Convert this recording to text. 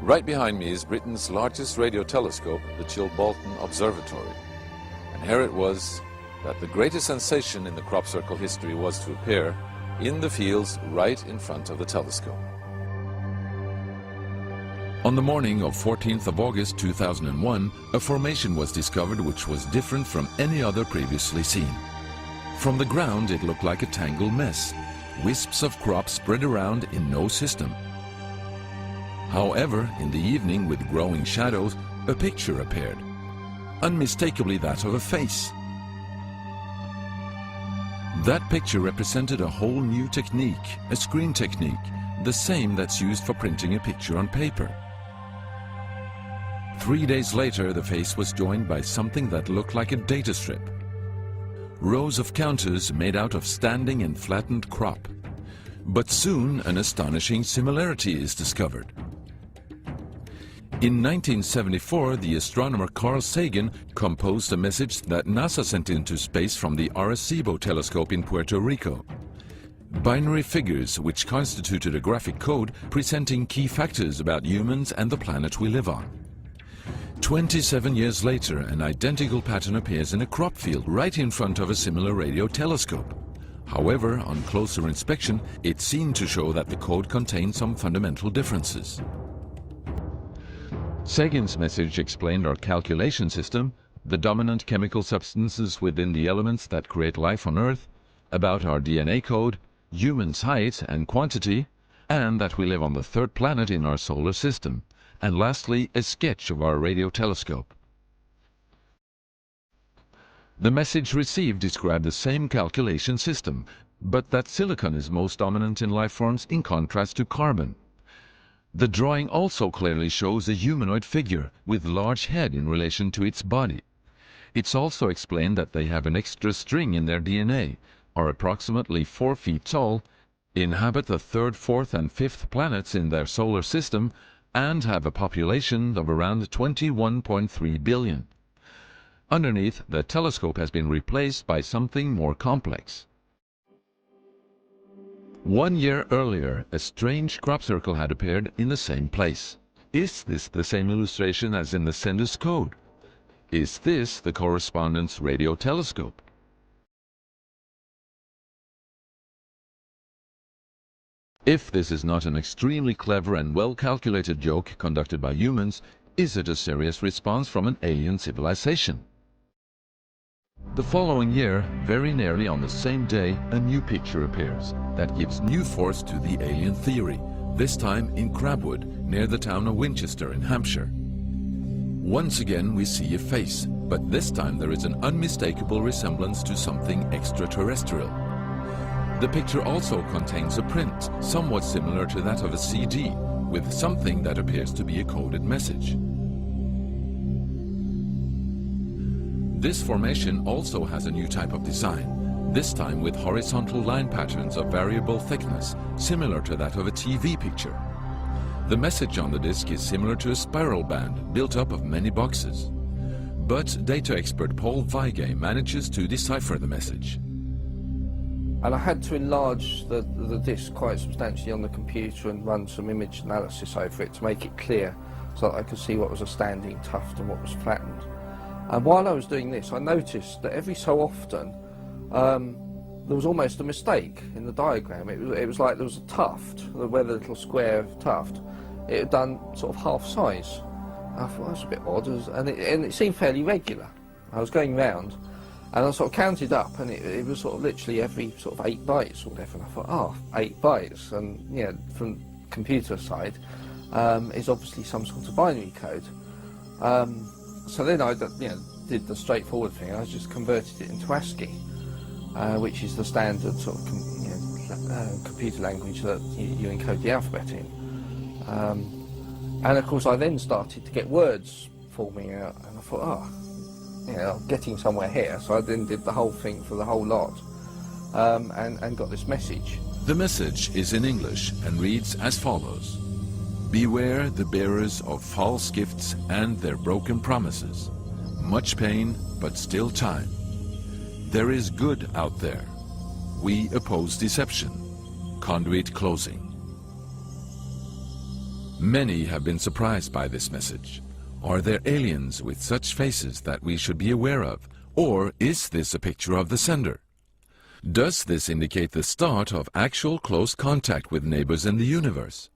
Right behind me is Britain's largest radio telescope, the Chilbolton Observatory. And here it was that the greatest sensation in the crop circle history was to appear in the fields right in front of the telescope. On the morning of 14th of August 2001, a formation was discovered which was different from any other previously seen. From the ground it looked like a tangled mess, wisps of crop spread around in no system. However, in the evening with growing shadows, a picture appeared, unmistakably that of a face. That picture represented a whole new technique, a screen technique, the same that's used for printing a picture on paper. 3 days later, the face was joined by something that looked like a data strip. Rows of counters made out of standing and flattened crop. But soon an astonishing similarity is discovered. In 1974, the astronomer Carl Sagan composed a message that NASA sent into space from the Arecibo telescope in Puerto Rico. Binary figures which constituted a graphic code presenting key factors about humans and the planet we live on. 27 years later, an identical pattern appears in a crop field right in front of a similar radio telescope. However, on closer inspection, it seemed to show that the code contained some fundamental differences. Sagan's message explained our calculation system, the dominant chemical substances within the elements that create life on Earth, about our DNA code, humans' height and quantity, and that we live on the third planet in our solar system, and lastly, a sketch of our radio telescope. The message received described the same calculation system, but that silicon is most dominant in life forms in contrast to carbon. The drawing also clearly shows a humanoid figure with large head in relation to its body. It's also explained that they have an extra string in their DNA, are approximately 4 feet tall, inhabit the third, fourth and fifth planets in their solar system, and have a population of around 21.3 billion. Underneath, the telescope has been replaced by something more complex. 1 year earlier, a strange crop circle had appeared in the same place. Is this the same illustration as in the sender's code? Is this the correspondence radio telescope? If this is not an extremely clever and well-calculated joke conducted by humans, is it a serious response from an alien civilization? The following year, very nearly on the same day, a new picture appears that gives new force to the alien theory, this time in Crabwood, near the town of Winchester in Hampshire. Once again we see a face, but this time there is an unmistakable resemblance to something extraterrestrial. The picture also contains a print, somewhat similar to that of a CD, with something that appears to be a coded message. This formation also has a new type of design, this time with horizontal line patterns of variable thickness, similar to that of a TV picture. The message on the disc is similar to a spiral band built up of many boxes. But data expert Paul Weige manages to decipher the message. And I had to enlarge the disc quite substantially on the computer and run some image analysis over it to make it clear so that I could see what was a standing tuft and what was flattened. And while I was doing this, I noticed that every so often there was almost a mistake in the diagram. It was like there was a tuft, where the little square tuft, it had done sort of half size. I thought, that's a bit odd, and it seemed fairly regular. I was going round, and I sort of counted up, and it was sort of literally every sort of 8 bytes or whatever, and I thought, oh, 8 bytes, and yeah, from computer side, is obviously some sort of binary code. So then I did the straightforward thing. I just converted it into ASCII, which is the standard sort of computer language that you encode the alphabet in. And of course I then started to get words forming out, and I thought, oh, I'm getting somewhere here. So I then did the whole thing for the whole lot, and got this message. The message is in English and reads as follows. Beware the bearers of false gifts and their broken promises. Much pain, but still time. There is good out there. We oppose deception. Conduit closing. Many have been surprised by this message. Are there aliens with such faces that we should be aware of? Or is this a picture of the sender? Does this indicate the start of actual close contact with neighbors in the universe?